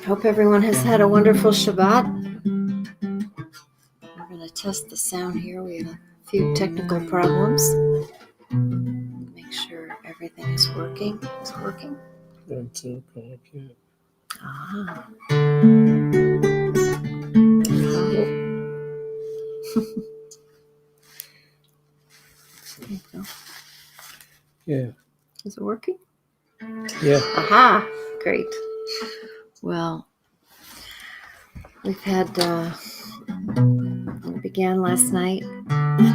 Hope everyone has had a wonderful Shabbat. We're going to test the sound here. We have a few technical problems. Make sure everything is working. Is it working? It's okay. Ah. There you go. Yeah. Is it working? Yeah. Aha! Great. Well, we've had, we began last night,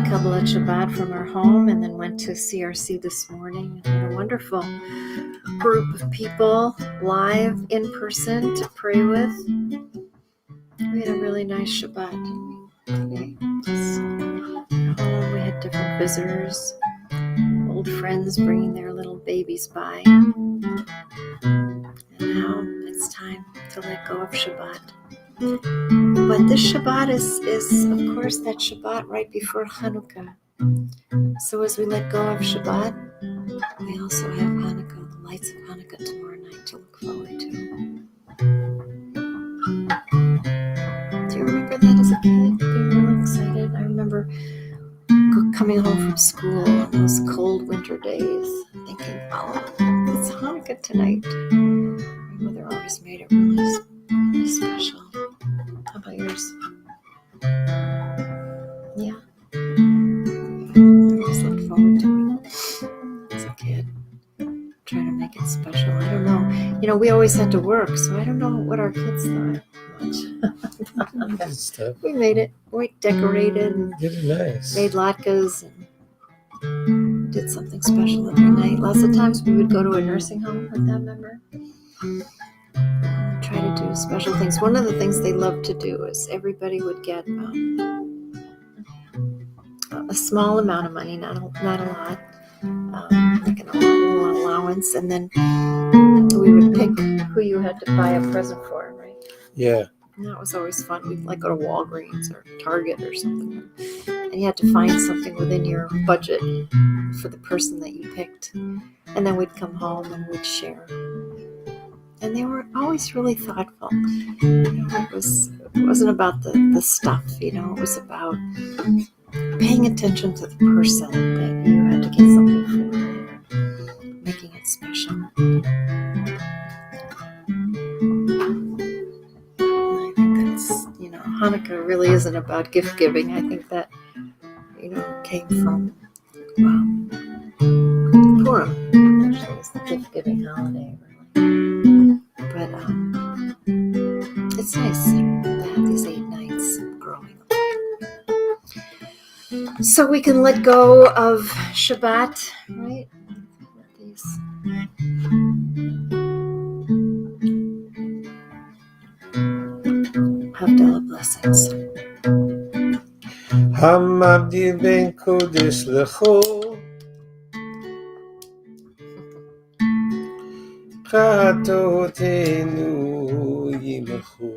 Kabbalat Shabbat from our home, and then went to CRC this morning. We had a wonderful group of people live in person to pray with. We had a really nice Shabbat today. We had different visitors, old friends bringing their little babies by. And now it's time to let go of Shabbat. But this Shabbat is of course, that Shabbat right before Hanukkah. So as we let go of Shabbat, we also have Hanukkah, the lights of Hanukkah tomorrow night to look forward to. Do you remember that as a kid? Being really excited? I remember coming home from school on those cold winter days, thinking, oh, it's Hanukkah tonight. My mother always made it really, really special. How about yours? Yeah. I always looked forward to it as a kid. Trying to make it special. I don't know. We always had to work, so I don't know what our kids thought much. Good stuff. We made it. We decorated and Did it nice. made latkes and did something special every night. Lots of times we would go to a nursing home with that member. Try to do special things. One of the things they loved to do is everybody would get a small amount of money, not a lot, like a little allowance, and then we would pick who you had to buy a present for, right? Yeah. And that was always fun. We'd go to Walgreens or Target or something, and you had to find something within your budget for the person that you picked, and then we'd come home and we'd share. And they were always really thoughtful. It wasn't about the stuff, it was about paying attention to the person that you had to get something for, making it special. I think that's, Hanukkah really isn't about gift giving. I think that, came from Purim, actually, is the gift giving holiday, really. But it's nice to have these 8 nights growing alive. So we can let go of Shabbat, right? These havdala blessings. Hamabdil ben kodesh lecho Chatotenu yimachu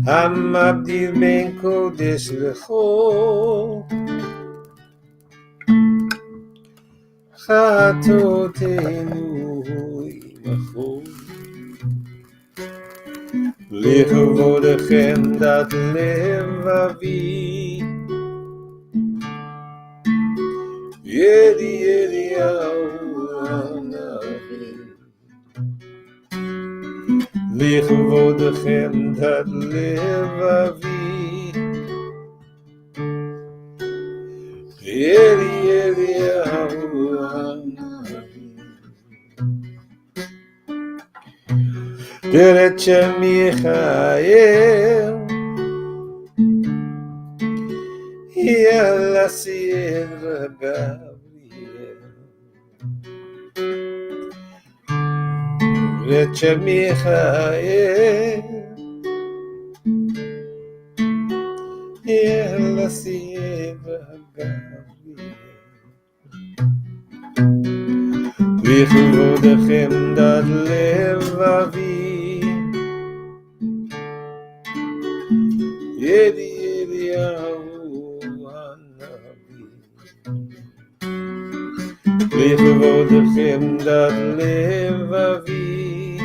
Hamabdil ben kodesh lecho Chatotenu yimachu Lichvodechem dat levavi Yedi Eliyahu Lichvodechem dat levavi Yedi Eliyahu Derecha Michael Yalla Sierra Gabriel Derecha Michael Yalla Sierra Gabriel Lichvodechem dat levavi Yedi Eliyahu Hanavi לכבודכם דת לבבי,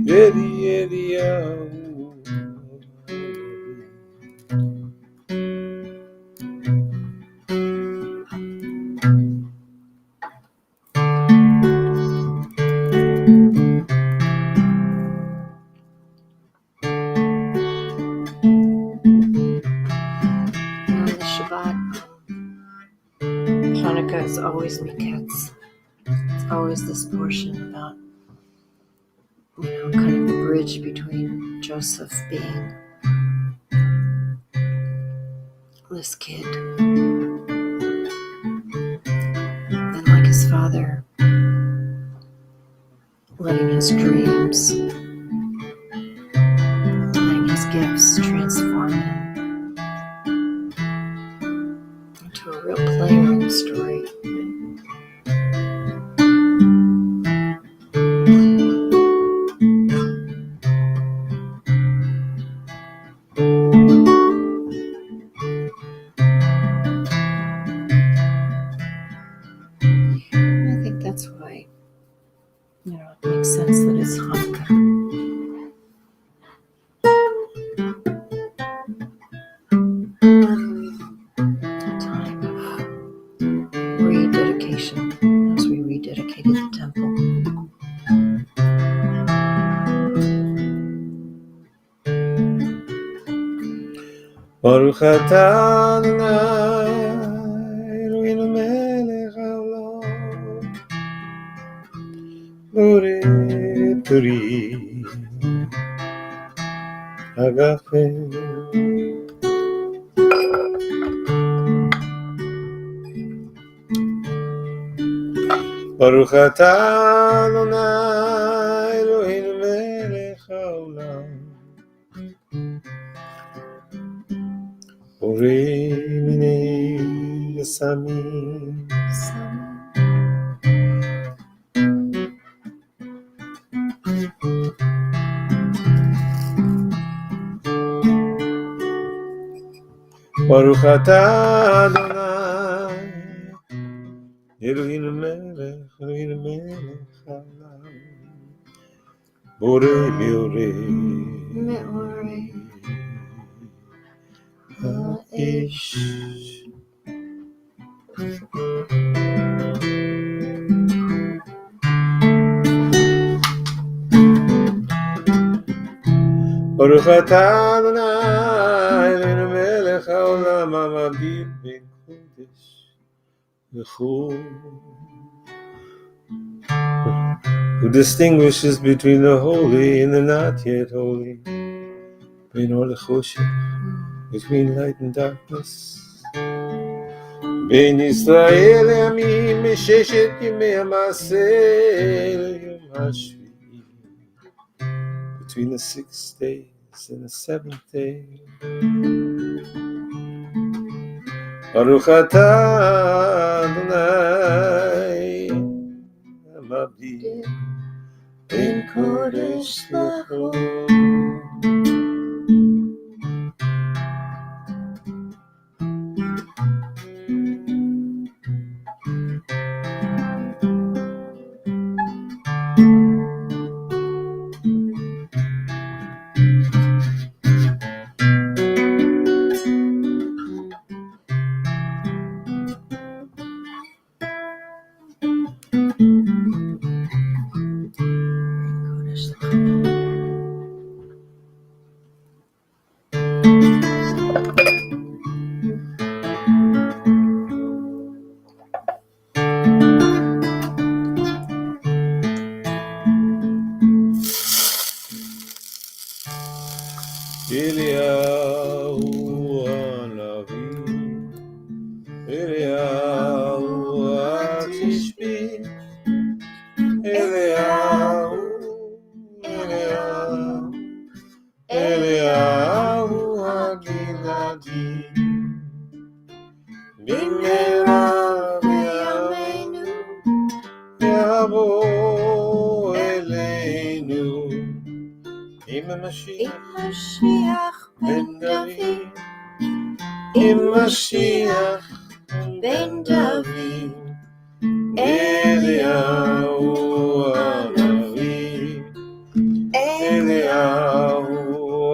ידיעהו On the Shabbat, Hanukkah is always miketz. It's always this portion about, kind of the bridge between Joseph being this kid and like his father, letting his dreams, letting his gifts transform him into a real player in the story. I think that's why, it makes sense that it's Hanukkah. A time of rededication, as we rededicated the temple. ברוך אתה אדוני אלוהינו מלך העולם, בורא פרי הגפן. ברוך אתה אדוני אלוהינו מלך העולם, בורא מיני הסמים. ברוך אתה אדוני אלוהינו מלך העולם, בורא מאורי האש. ברוך אתה אדוני אלוהינו מלך העולם, המבדיל בין קודש לחול, who distinguishes between the holy and the not yet holy, בין אור לחושך, between light and darkness, בין ישראל לימים, מששת ימי המעשה ליום השביעי, between the 6 days and the 7th day. ברוך אתה אדוני המבדיל בין קודש לחול. אליהו הנביא, אליהו התשבי, אליהו הגלעדי, במהרה בימינו יבוא אלינו, עם המשיח בן דוד, עם משיח בן Anavi, Eliyahu Anavi, Eliyahu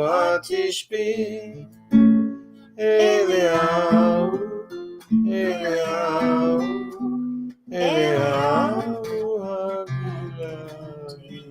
Atishbi, Eliyahu, Eliyahu, Eliyahu Havilavi.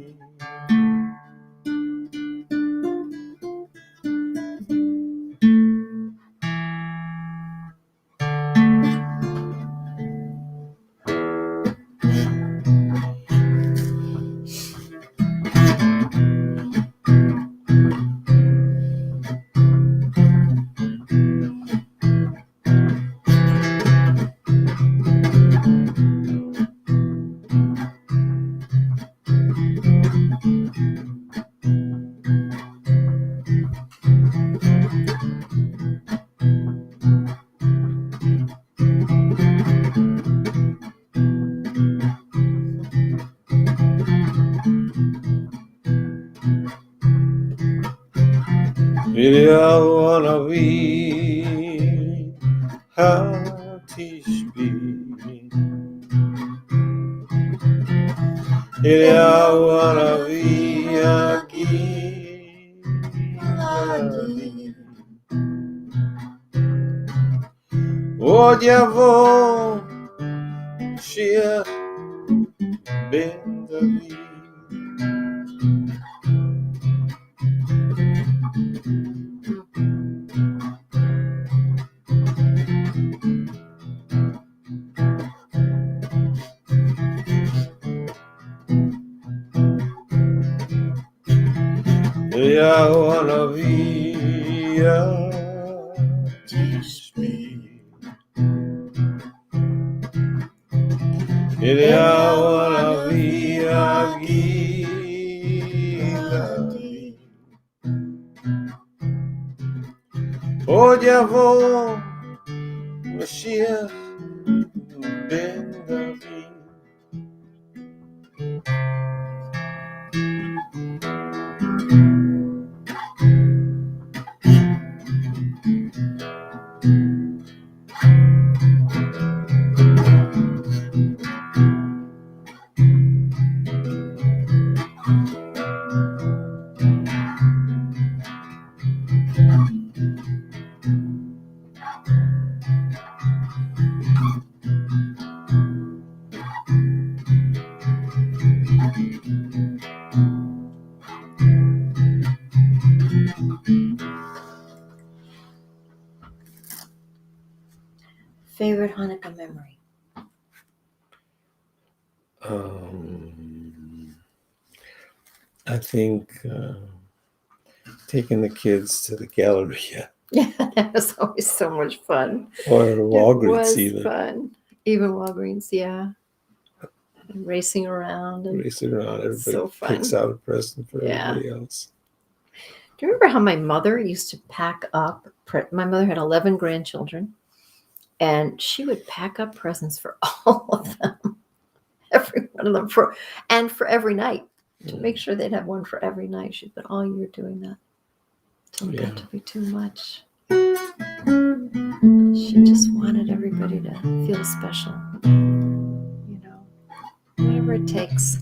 Eliyahu Anavi, Hatishbi, Eliyahu Anavi, Agiladi, Od Yavo, Shia Ben David. Eliyahu Anavi, Tishbi, Eliyahu Anavi, Agiladi, Od Yavo, Mashiach Ben David. Favorite Hanukkah memory? I think taking the kids to the Galleria Yeah, that was always so much fun. or It Walgreens was even. fun. Even Walgreens, yeah. And racing around. And Racing around, everybody so fun. picks out a present for Yeah. everybody else. Do you remember how my mother used to pack up? My mother had 11 grandchildren, and she would pack up presents for all of them, every one of them, for every night, to make sure they'd have one for every night. She'd been all year doing that until it got to be too much. She just wanted everybody to feel special, you know, whatever it takes.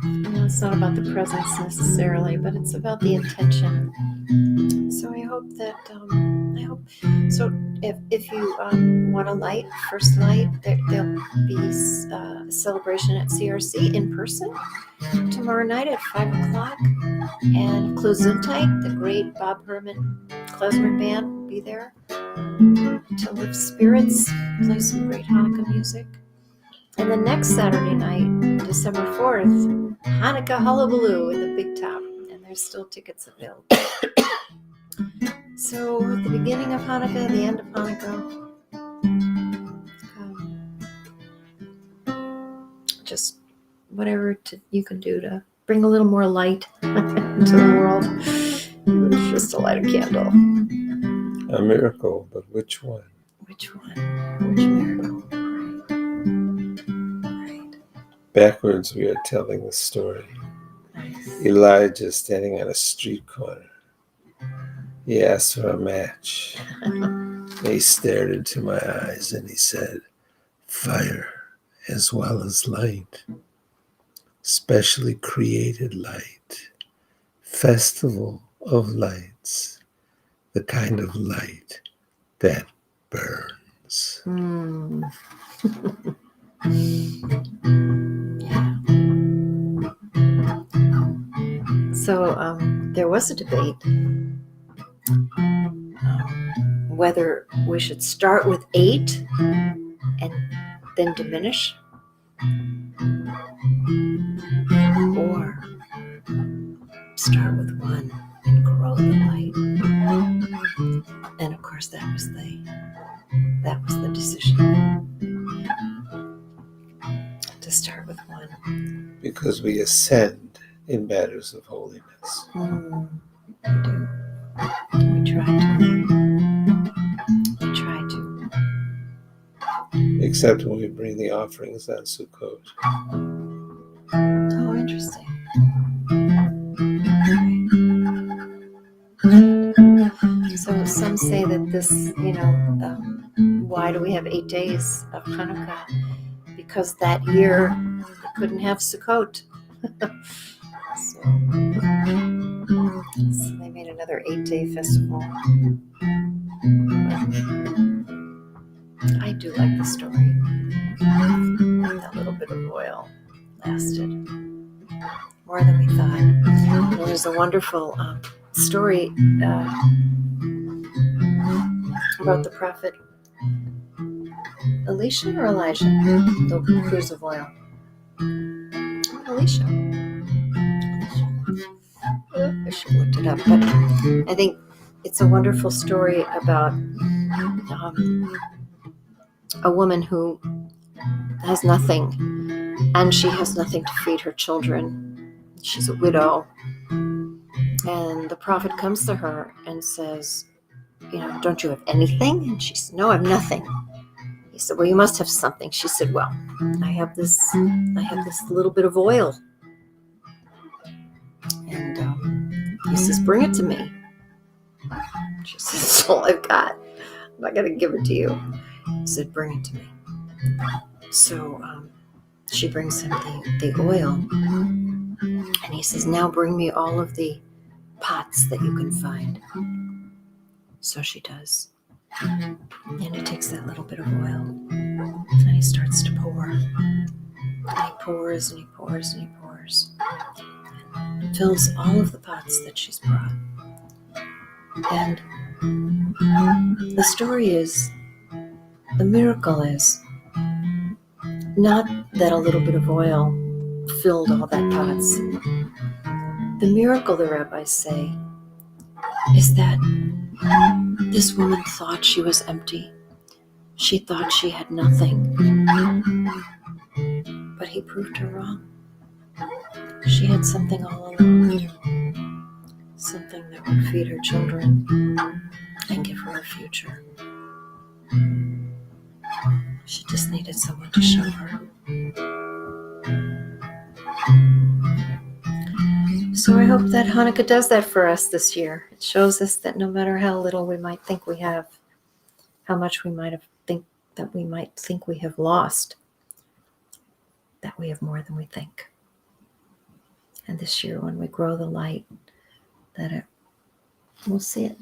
It's not about the presents necessarily, but it's about the intention. So I hope that if you want to light first light, there'll be a celebration at CRC in person tomorrow night at 5:00, and Gesundheit, the great Bob Herman klezmer band, will be there to lift spirits, play some great Hanukkah music. And the next Saturday night, December 4th, Hanukkah Hullabaloo in the Big Top, and there's still tickets available. So at the beginning of Hanukkah, the end of Hanukkah, just whatever you can do to bring a little more light into the world, even if it's just to light a candle. A miracle, but which one? Which one? Which miracle? Right. Backwards, we are telling the story. Nice. Elijah standing on a street corner. He asked for a match. He stared into my eyes and he said, fire as well as light, specially created light, festival of lights, the kind of light that burns. Yeah. So there was a debate whether we should start with 8 and then diminish, or start with 1 and grow the light. And of course, that was the decision, to start with 1. Because we ascend in matters of holiness. We do. We try to. Except when we bring the offerings on Sukkot. Oh, interesting. So some say that this, why do we have 8 days of Hanukkah? Because that year they couldn't have Sukkot. So they made another 8-day festival. I do like the story. That little bit of oil lasted more than we thought. There's a wonderful story about the prophet Elisha or Elijah, the cruse of oil. Elisha. I should have looked it up, but I think it's a wonderful story about a woman who has nothing, and she has nothing to feed her children. She's a widow, and the prophet comes to her and says, don't you have anything? And she said, no, I have nothing. He said, well, you must have something. She said, well, I have this little bit of oil. And he says, bring it to me. She said, that's all I've got. I'm not going to give it to you. He said, bring it to me. So she brings him the oil. And he says, now bring me all of the pots that you can find. So she does. And he takes that little bit of oil and he starts to pour. And he pours and he pours and he pours. And fills all of the pots that she's brought. And the story is, the miracle is not that a little bit of oil filled all that pots. The miracle, the rabbis say, is that this woman thought she was empty. She thought she had nothing. But he proved her wrong. She had something all along. Something that would feed her children and give her a future. She just needed someone to show her. So I hope that Hanukkah does that for us this year. It shows us that no matter how little we might think we have, how much we might think we have lost, that we have more than we think. And this year, when we grow the light, we'll see it.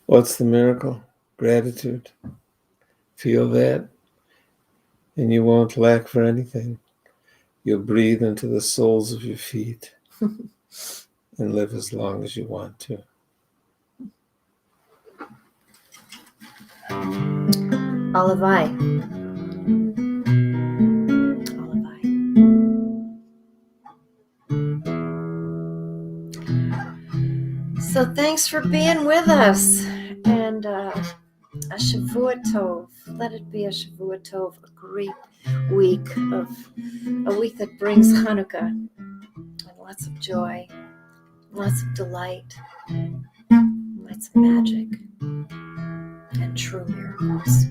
What's the miracle? Gratitude. Feel that, and you won't lack for anything. You'll breathe into the soles of your feet and live as long as you want to. Olavai. So thanks for being with us, and a Shavua Tov. Let it be a Shavua Tov, a great week that brings Hanukkah and lots of joy, lots of delight, lots of magic, and true miracles.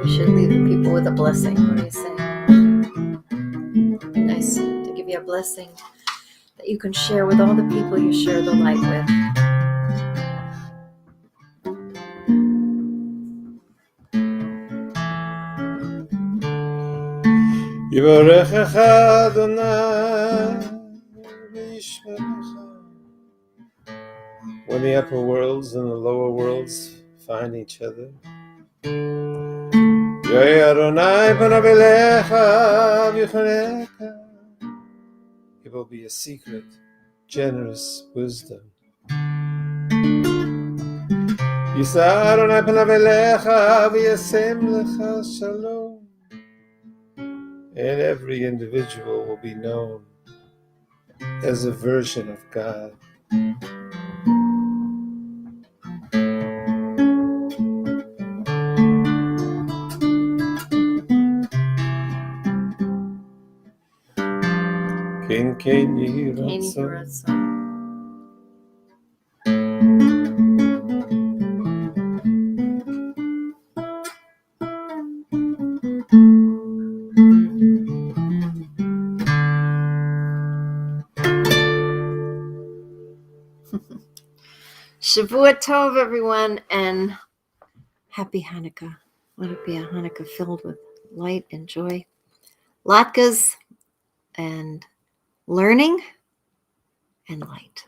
We should leave the people with a blessing. What do you say? be a blessing that you can share with all the people you share the light with. Yivarechecha Adonai v'yishmerecha. When the upper worlds and the lower worlds find each other, Yoy Adonai panav elecha v'yichaneka. It will be a secret, generous wisdom. Yisa Adonai panav elecha v'yasem lecha shalom. And every individual will be known as a version of God. Ken Yehi Ratzon. Shavua Tov, everyone, and happy Hanukkah. Let it be a Hanukkah filled with light and joy, latkes and learning and light.